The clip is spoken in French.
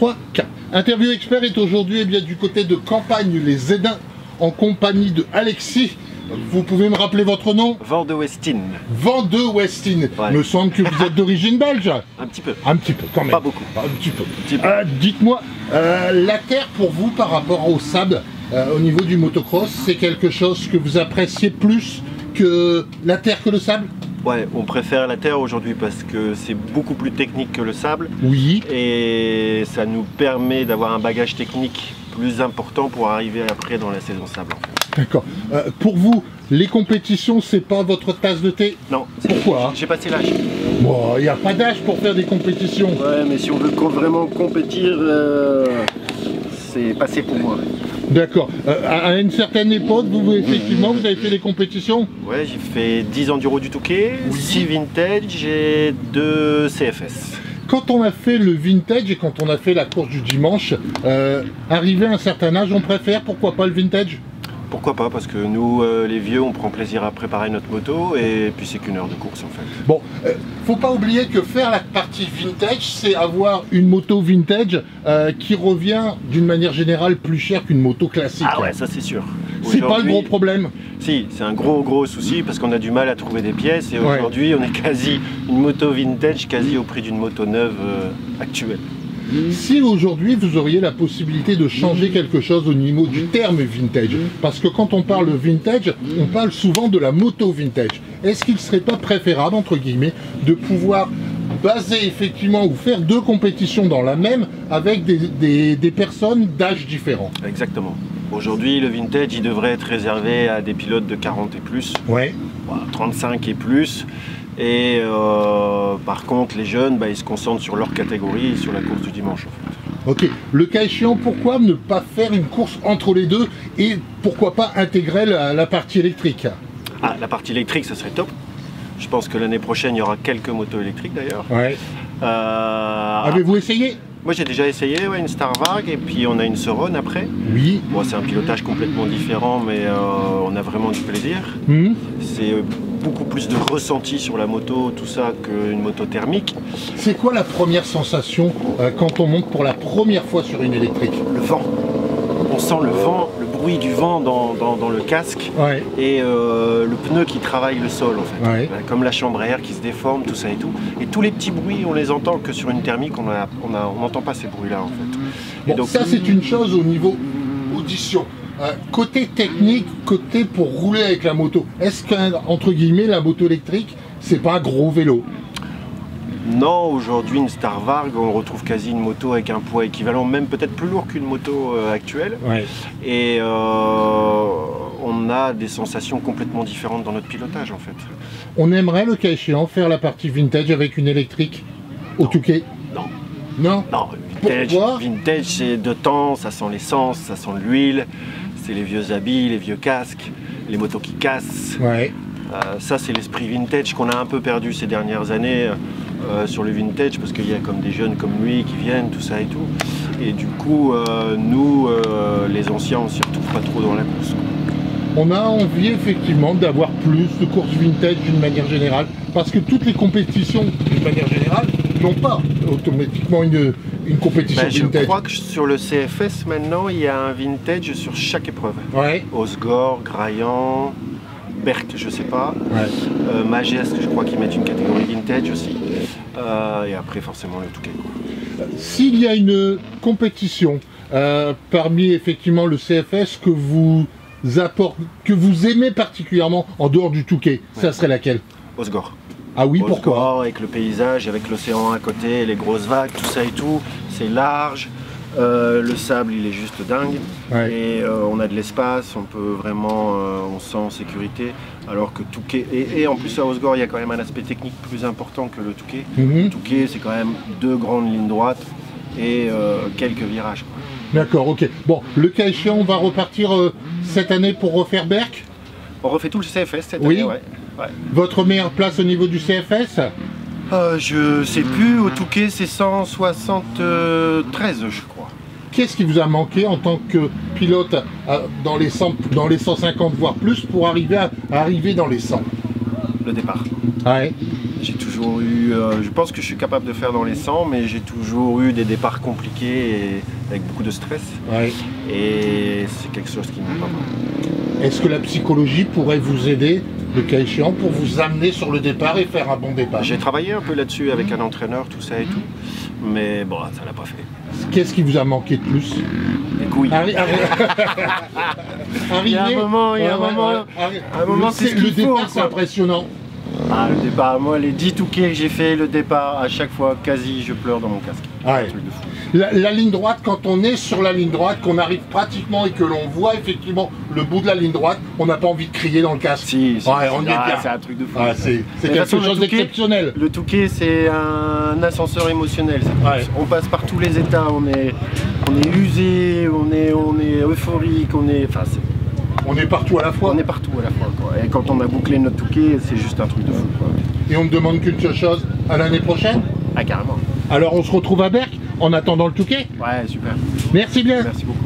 3, 4. Interview Expert est aujourd'hui eh bien, du côté de Campagne les Édins en compagnie de Alexis. Vous pouvez me rappeler votre nom? Van de Westin. Van de Westin. Ouais. Me semble que vous êtes d'origine belge. Un petit peu. Un petit peu quand même. Pas beaucoup. Un petit peu. Petit peu. Dites-moi, la terre pour vous par rapport au sable, au niveau du motocross, c'est quelque chose que vous appréciez plus que la terre que le sable? Ouais, on préfère la terre aujourd'hui parce que c'est beaucoup plus technique que le sable. Oui. Et ça nous permet d'avoir un bagage technique plus important pour arriver après dans la saison sable. En fait. D'accord. Pour vous, les compétitions, c'est pas votre tasse de thé? Non. Pourquoi? J'ai passé l'âge. Bon, il n'y a pas d'âge pour faire des compétitions. Ouais, mais si on veut vraiment compétir, c'est passé pour moi. D'accord. À une certaine époque, vous effectivement, vous avez fait des compétitions? Ouais, j'ai fait 10 enduro du Touquet, 6 vintage et 2 CFS. Quand on a fait le vintage et quand on a fait la course du dimanche, arrivé à un certain âge, on préfère, pourquoi pas le vintage? Pourquoi pas, parce que nous, les vieux, on prend plaisir à préparer notre moto et puis c'est qu'une heure de course en fait. Bon, faut pas oublier que faire la partie vintage, c'est avoir une moto vintage qui revient d'une manière générale plus cher qu'une moto classique. Ah ouais, ça c'est sûr. C'est pas le gros problème. Si, c'est un gros souci parce qu'on a du mal à trouver des pièces et aujourd'hui on est quasi une moto vintage quasi au prix d'une moto neuve actuelle. Si aujourd'hui vous auriez la possibilité de changer quelque chose au niveau du terme vintage, parce que quand on parle vintage, on parle souvent de la moto vintage, est-ce qu'il ne serait pas préférable, entre guillemets, de pouvoir baser effectivement ou faire deux compétitions dans la même avec des personnes d'âge différents? Exactement. Aujourd'hui, le vintage, il devrait être réservé à des pilotes de 40 et plus, ouais. 35 et plus. Et par contre, les jeunes, ils se concentrent sur leur catégorie et sur la course du dimanche. En fait. Ok, le cas échéant, pourquoi ne pas faire une course entre les deux et pourquoi pas intégrer la partie électrique? Ah, la partie électrique, ça serait top. Je pense que l'année prochaine, il y aura quelques motos électriques d'ailleurs. Ouais. Avez-vous essayé? Moi j'ai déjà essayé une Star Varg et puis on a une Sauron après. Oui. Bon, c'est un pilotage complètement différent mais on a vraiment du plaisir. C'est beaucoup plus de ressenti sur la moto, tout ça, qu'une moto thermique. C'est quoi la première sensation quand on monte pour la première fois sur une électrique? Le vent. On sent le vent, le bruit du vent dans le casque et le pneu qui travaille le sol en fait. Comme la chambre à air qui se déforme, tout ça et tout. Et tous les petits bruits, on les entend que sur une thermique, on n'entend pas ces bruits-là en fait. Bon, et donc, ça c'est une chose au niveau audition. Côté technique, côté pour rouler avec la moto, est-ce qu'entre guillemets la moto électrique, c'est pas un gros vélo? Non, aujourd'hui une Star Varg, on retrouve quasi une moto avec un poids équivalent, même peut-être plus lourd qu'une moto actuelle. Et on a des sensations complètement différentes dans notre pilotage en fait. On aimerait le cas échéant faire la partie vintage avec une électrique au Touquet? Non. Non? Non, vintage c'est de temps, ça sent l'essence, ça sent l'huile, c'est les vieux habits, les vieux casques, les motos qui cassent. Ça c'est l'esprit vintage qu'on a un peu perdu ces dernières années. Sur le vintage parce qu'il y a comme des jeunes comme lui qui viennent, tout ça et tout. Et du coup, nous, les anciens, on s'y retrouve pas trop dans la course. On a envie effectivement d'avoir plus de courses vintage d'une manière générale parce que toutes les compétitions d'une manière générale n'ont pas automatiquement une compétition vintage. Je crois que sur le CFS maintenant, il y a un vintage sur chaque épreuve. Osgore, Graillan, Berck, je sais pas. Mageste, je crois qu'ils mettent une catégorie vintage aussi. Et après, forcément, le Touquet. S'il y a une compétition parmi effectivement le CFS que vous aimez particulièrement en dehors du Touquet, ça serait laquelle? Osgore. Ah oui, pourquoi? Avec le paysage, avec l'océan à côté, les grosses vagues, tout ça et tout. C'est large. Le sable il est juste dingue et on a de l'espace, on peut vraiment, on se sent en sécurité alors que Touquet, et en plus à Osgore il y a quand même un aspect technique plus important que le Touquet. Touquet c'est quand même deux grandes lignes droites et quelques virages. D'accord, ok. Bon, le cas échéant on va repartir cette année pour refaire Berck? On refait tout le CFS cette année, Votre meilleure place au niveau du CFS? Je sais plus, au Touquet c'est 173 je crois. Qu'est-ce qui vous a manqué en tant que pilote dans les 150 voire plus pour arriver dans les 100? Le départ. Ouais. J'ai toujours toujours eu, je pense que je suis capable de faire dans les 100, mais j'ai toujours eu des départs compliqués et avec beaucoup de stress. Ouais. Et c'est quelque chose qui me va pas. Est-ce que la psychologie pourrait vous aider, le cas échéant, pour vous amener sur le départ et faire un bon départ? J'ai travaillé un peu là-dessus avec un entraîneur, tout ça et tout, mais bon, ça l'a pas fait. Qu'est-ce qui vous a manqué de plus? Les couilles. Il y a un moment, c'est le départ, c'est impressionnant. Ah, le départ, moi, les 10 touquets que j'ai fait, le départ, à chaque fois, quasi, je pleure dans mon casque. Ouais. Un truc de fou. La ligne droite, quand on est sur la ligne droite, qu'on arrive pratiquement et que l'on voit effectivement le bout de la ligne droite, on n'a pas envie de crier dans le casque. Si, ouais, on y est bien. C'est un truc de fou. Ouais, c'est quelque chose d'exceptionnel. Le touquet, c'est un ascenseur émotionnel. Ouais. On passe par tous les états, on est usé, on est euphorique, on est partout à la fois. On est partout à la fois, quoi. Et quand on a bouclé notre touquet, c'est juste un truc de fou, quoi. Et on me demande qu'une seule chose, à l'année prochaine? Ah, carrément. Alors on se retrouve à Berck en attendant le Touquet? Ouais, super. Merci bien. Merci beaucoup.